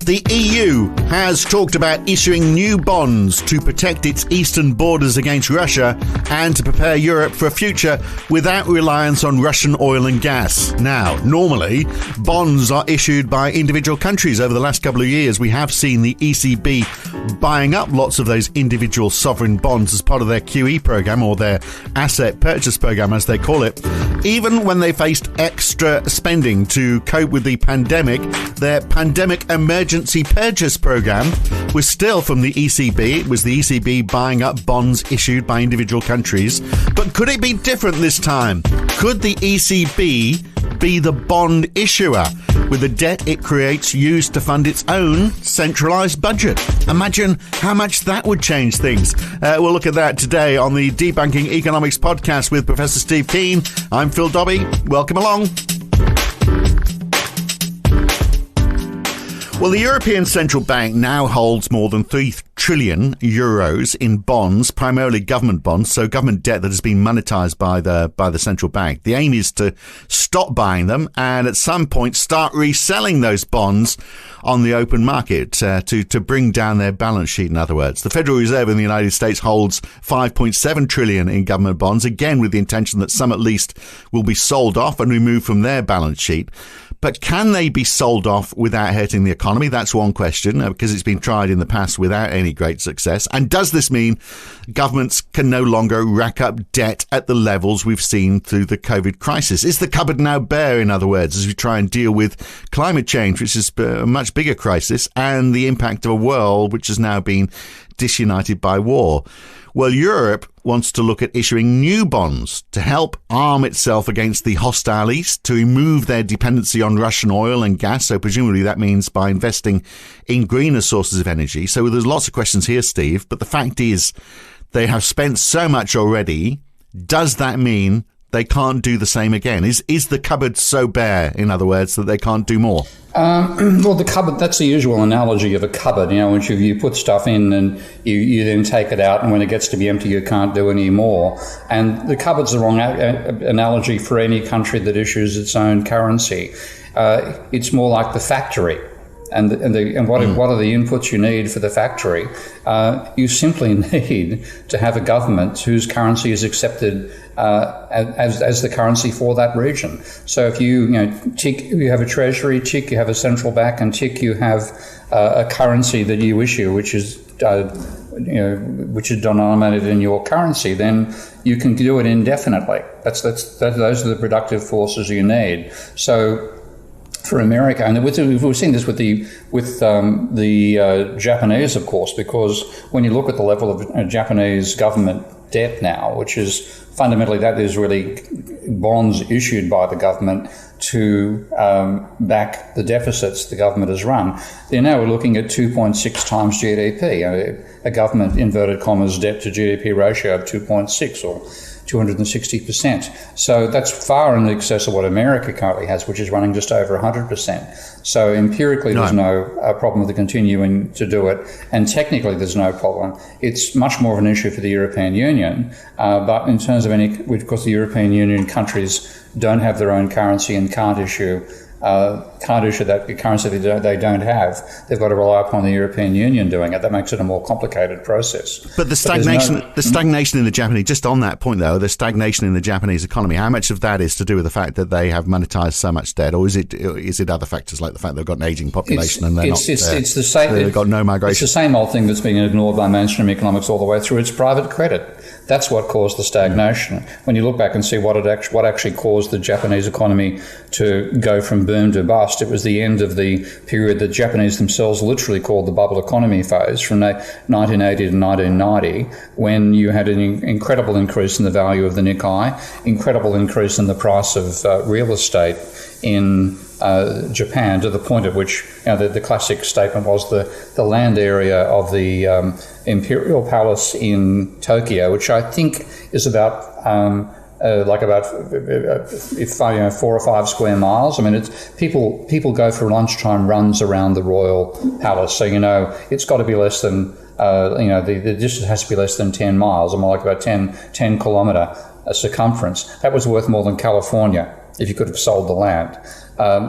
The EU has talked about issuing new bonds to protect its eastern borders against Russia and to prepare Europe for a future without reliance on Russian oil and gas. Now, normally, bonds are issued by individual countries. Over the last couple of years, we have seen the ECB buying up lots of those individual sovereign bonds as part of their QE program, or their asset purchase program, as they call it. Even when they faced extra spending to cope with the pandemic, their pandemic emergency purchase program was still from the ECB. It was the ECB buying up bonds issued by individual countries. But could it be different this time? Could the ECB be the bond issuer, with the debt it creates used to fund its own centralised budget? Imagine how much that would change things. We'll look at that today on the Debunking Economics podcast with Professor Steve Keen. I'm Phil Dobbie. Welcome along. Well, the European Central Bank now holds more than 3 trillion euros in bonds, primarily government bonds, so government debt that has been monetised by the central bank. The aim is to stop buying them and at some point start reselling those bonds on the open market to bring down their balance sheet, in other words. The Federal Reserve in the United States holds 5.7 trillion in government bonds, again with the intention that some at least will be sold off and removed from their balance sheet. But can they be sold off without hurting the economy? That's one question, because it's been tried in the past without any great success. And does this mean governments can no longer rack up debt at the levels we've seen through the COVID crisis? Is the cupboard now bare, in other words, as we try and deal with climate change, which is a much bigger crisis, and the impact of a world which has now been disunited by war? Well, Europe wants to look at issuing new bonds to help arm itself against the hostile East, to remove their dependency on Russian oil and gas. So presumably that means by investing in greener sources of energy. So there's lots of questions here, Steve. But the fact is they have spent so much already. Does that mean they can't do the same again? Is the cupboard so bare, in other words, that they can't do more? Well, the cupboard, that's the usual analogy of a cupboard. You know, once you put stuff in and you then take it out, and when it gets to be empty, you can't do any more. And the cupboard's the wrong analogy for any country that issues its own currency. It's more like the factory. And what are the inputs you need for the factory? You simply need to have a government whose currency is accepted as the currency for that region. So if tick, you have a treasury, tick, you have a central bank, and tick, you have a currency that you issue, which is denominated in your currency, then you can do it indefinitely. Those are the productive forces you need. So for America, and we've seen this with the Japanese, of course, because when you look at the level of Japanese government debt now, which is fundamentally that is really bonds issued by the government to back the deficits the government has run, they're now looking at 2.6 times GDP, a government, inverted commas, debt to GDP ratio of 2.6 or 260%. So that's far in excess of what America currently has, which is running just over 100%. So empirically, there's no problem with the continuing to do it, and technically, there's no problem. It's much more of an issue for the European Union, but in terms of because the European Union countries don't have their own currency and can't issue that currency they don't have. They've got to rely upon the European Union doing it. That makes it a more complicated process. But the stagnation in the Japanese, just on that point though, the stagnation in the Japanese economy, how much of that is to do with the fact that they have monetized so much debt, or is it other factors like the fact they've got an aging population and it's the same. They've got no migration. It's the same old thing that's being ignored by mainstream economics all the way through. It's private credit. That's what caused the stagnation. When you look back and see what actually caused the Japanese economy to go from boom to bust, it was the end of the period that Japanese themselves literally called the bubble economy phase from 1980 to 1990, when you had an incredible increase in the value of the Nikkei, incredible increase in the price of real estate in Japan, to the point at which the classic statement was the land area of the Imperial Palace in Tokyo, which I think is about 4 or 5 square miles. I mean, it's people go for lunchtime runs around the Royal Palace, so it's got to be less than the distance has to be less than 10 miles, or more like about 10 kilometre circumference. That was worth more than California if you could have sold the land.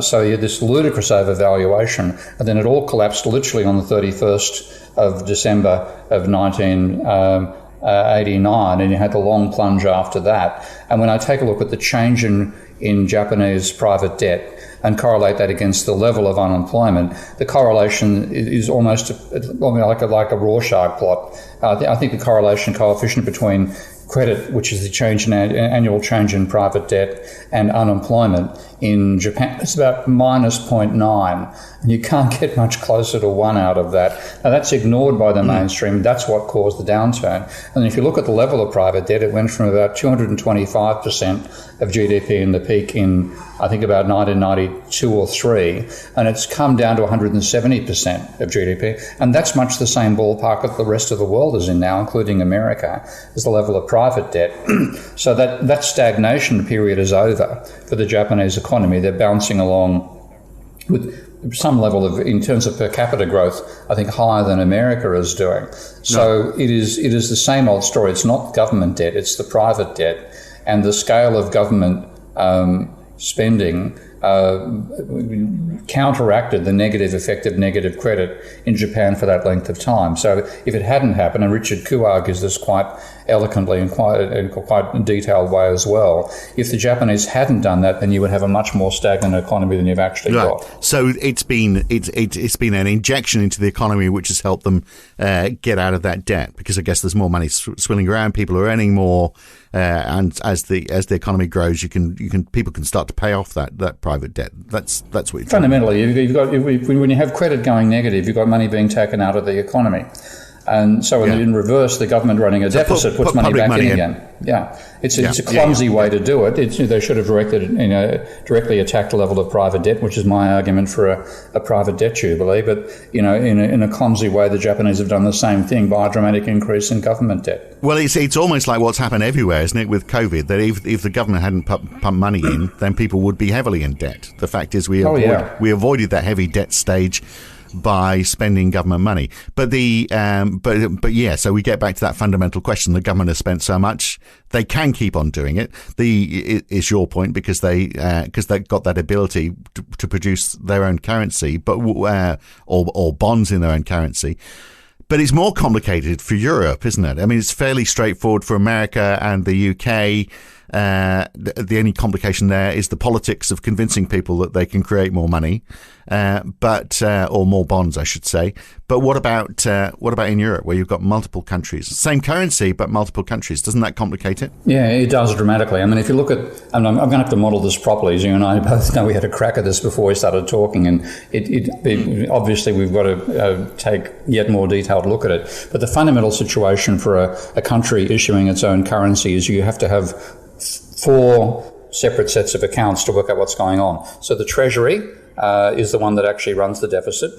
So you had this ludicrous overvaluation, and then it all collapsed literally on the 31st of December of 1989, and you had the long plunge after that. And when I take a look at the change in Japanese private debt and correlate that against the level of unemployment, the correlation is almost like a Rorschach plot. I think the correlation coefficient between credit, which is the change in annual change in private debt, and unemployment in Japan, it's about minus 0.9, and you can't get much closer to 1 out of that. Now, that's ignored by the mainstream. That's what caused the downturn. And if you look at the level of private debt, it went from about 225% of GDP in the peak in, I think, about 1992 or 3, and it's come down to 170% of GDP. And that's much the same ballpark that the rest of the world is in now, including America, is the level of private debt. So that stagnation period is over for the Japanese economy. They're bouncing along with some level of, in terms of per capita growth, I think higher than America is doing. So it is the same old story. It's not government debt, it's the private debt. And the scale of government spending counteracted the negative effect of negative credit in Japan for that length of time. So if it hadn't happened, and Richard Koo argues this quite eloquently and quite detailed way as well, if the Japanese hadn't done that, then you would have a much more stagnant economy than you've actually got. So it's been an injection into the economy which has helped them get out of that debt, because I guess there's more money swirling around, people are earning more, and as the economy grows, people can start to pay off that private debt. That's what you're fundamentally you've got. When you have credit going negative, you've got money being taken out of the economy. And so in reverse, the government running a deficit puts money back in again. Yeah, it's a clumsy way to do it. They should have directly attacked the level of private debt, which is my argument for a private debt jubilee. But in a clumsy way, the Japanese have done the same thing by a dramatic increase in government debt. Well, it's almost like what's happened everywhere, isn't it, with COVID? That if the government hadn't pumped money in, then people would be heavily in debt. The fact is, we avoided that heavy debt stage by spending government money. But so we get back to that fundamental question. The government has spent so much, they can keep on doing it. Is your point, because they got that ability to produce their own currency, but or bonds in their own currency. But it's more complicated for Europe, isn't it? I mean, it's fairly straightforward for America and the UK. The only complication there is the politics of convincing people that they can create more money, or more bonds, I should say. But what about in Europe, where you've got multiple countries, same currency but multiple countries? Doesn't that complicate it? Yeah, it does dramatically. I mean, if you look at, and I'm going to have to model this properly, as you and I both know, we had a crack at this before we started talking, and it obviously we've got to take yet more detailed look at it. But the fundamental situation for a country issuing its own currency is you have to have 4 separate sets of accounts to work out what's going on. So the Treasury is the one that actually runs the deficit.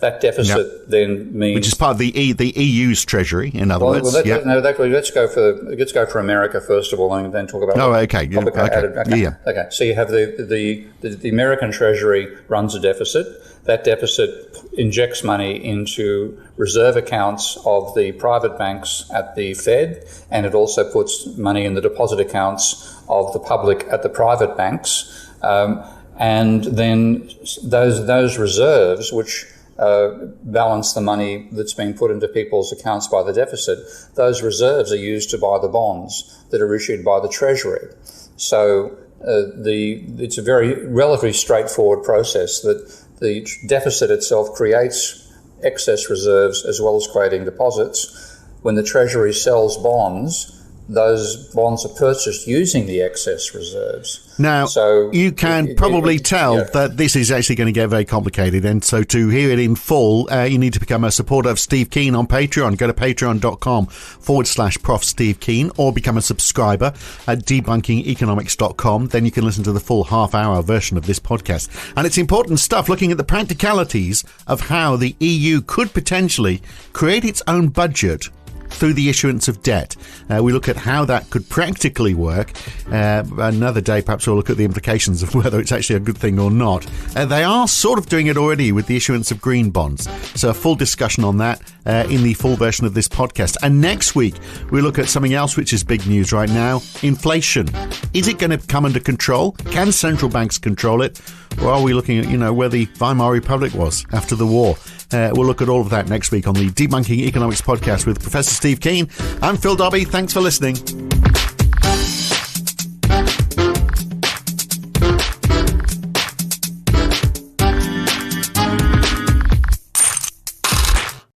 That deficit then means, which is part of the EU's Treasury, in other words. Let's go for America first of all, and then talk about. Okay. Okay. So you have the American Treasury runs a deficit. That deficit injects money into reserve accounts of the private banks at the Fed, and it also puts money in the deposit accounts of the public at the private banks. And then those reserves, which balance the money that's being put into people's accounts by the deficit, those reserves are used to buy the bonds that are issued by the Treasury. So it's a very relatively straightforward process that the deficit itself creates excess reserves as well as creating deposits. When the Treasury sells bonds, those bonds are purchased using the excess reserves. Now, you can probably tell that this is actually going to get very complicated. And so to hear it in full, you need to become a supporter of Steve Keen on Patreon. Go to patreon.com/Prof. Steve Keen, or become a subscriber at debunkingeconomics.com. Then you can listen to the full half-hour version of this podcast. And it's important stuff, looking at the practicalities of how the EU could potentially create its own budget through the issuance of debt. We look at how that could practically work. Another day, perhaps we'll look at the implications of whether it's actually a good thing or not. They are sort of doing it already with the issuance of green bonds. So a full discussion on that in the full version of this podcast. And next week, we look at something else which is big news right now, inflation. Is it going to come under control? Can central banks control it? Or are we looking at, where the Weimar Republic was after the war? We'll look at all of that next week on the Debunking Economics podcast with Professor Steve Keen. I'm Phil Dobbie. Thanks for listening.